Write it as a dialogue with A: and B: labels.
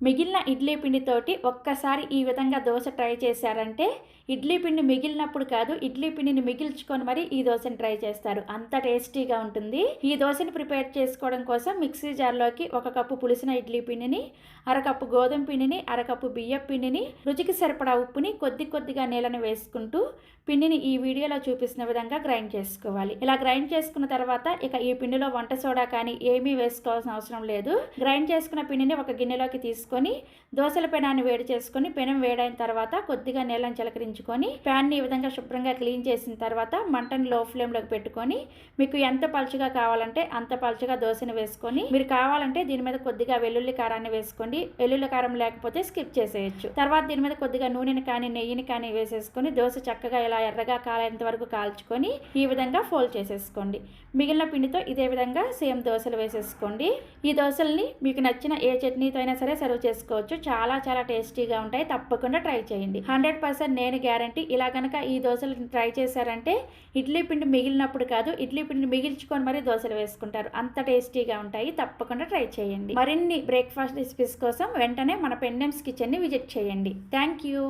A: మిగిలిన ఇడ్లీ పిండితోటి ఒక్కసారి ఈ విధంగా దోస ట్రై చేశారంటే ఇడ్లీ పిండి మిగిలినప్పుడు కాదు, ఇడ్లీ పిండిని మిగిల్చుకొని మరి ఈ దోశని ట్రై చేస్తారు. అంత టేస్టీగా ఉంటుంది. ఈ దోశని ప్రిపేర్ చేసుకోవడం కోసం మిక్సీ జార్లోకి 1 కప్పు పులిసిన ఇడ్లీ పిండిని, అరకప్పు గోధుమ పిండిని, అరకప్పు బియ్యం పిండిని, రుచికి సరిపడా ఉప్పుని, కొద్దిగా నీళ్ళని వేసుకుంటూ పిండిని ఈ వీడియోలో చూపిస్తున్న విధంగా గ్రైండ్ చేసుకోవాలి. ఇలా గ్రైండ్ చేసుకున్న తర్వాత ఇక ఈ పిండిలో వంట సోడా కానీ ఏమీ వేసుకోవాల్సిన అవసరం లేదు. గ్రైండ్ చేసుకున్న పిండిని ఒక గిన్నెలోకి తీసుకొని దోశల పెనాన్ని వేడి చేసుకొని పెనం వేడైన తర్వాత కొద్దిగా నీళ్ళని చిలకరించుకొని ప్యాన్ని ఈ విధంగా శుభ్రంగా క్లీన్ చేసిన తర్వాత మంటని లో ఫ్లేమ్లోకి పెట్టుకొని మీకు ఎంత పలుచగా కావాలంటే అంత పలుచగా దోశని వేసుకొని, మీరు కావాలంటే దీని మీద కొద్దిగా వెల్లుల్లి కారాన్ని వేసుకోండి. వెల్లుల్లి కారం లేకపోతే స్కిప్ చేసేయచ్చు. తర్వాత దీని మీద కొద్దిగా నూనెని కానీ నెయ్యిని కానీ వేసేసుకొని దోశ చక్కగా ఇలా ఎర్రగా కాలేంత వరకు కాల్చుకొని ఈ విధంగా ఫోల్డ్ చేసేసుకోండి. మిగిలిన పిండితో ఇదే విధంగా సేమ్ దోశలు వేసేసుకోండి. ఈ దోశల్ని మీకు నచ్చిన ఏ చట్నీతో అయినా సరే సర్వ్ చేసుకోవచ్చు. చాలా టేస్టీగా ఉంటాయి. తప్పకుండా ట్రై చేయండి. 100% నేను గ్యారంటీ. ఇలా కనుక ఈ దోశలు ట్రై చేశారంటే ఇడ్లీ పిండి మిగిలినప్పుడు కాదు, ఇడ్లీ పిండిని మిగిల్చుకొని మరీ దోశలు వేసుకుంటారు. అంత టేస్టీగా ఉంటాయి. తప్పకుండా ట్రై చేయండి. మరిన్ని బ్రేక్ఫాస్ట్ రెసిపీస్ కోసం వెంటనే మన పెండెమ్స్ కిచెన్ని విజిట్ చేయండి. Thank you.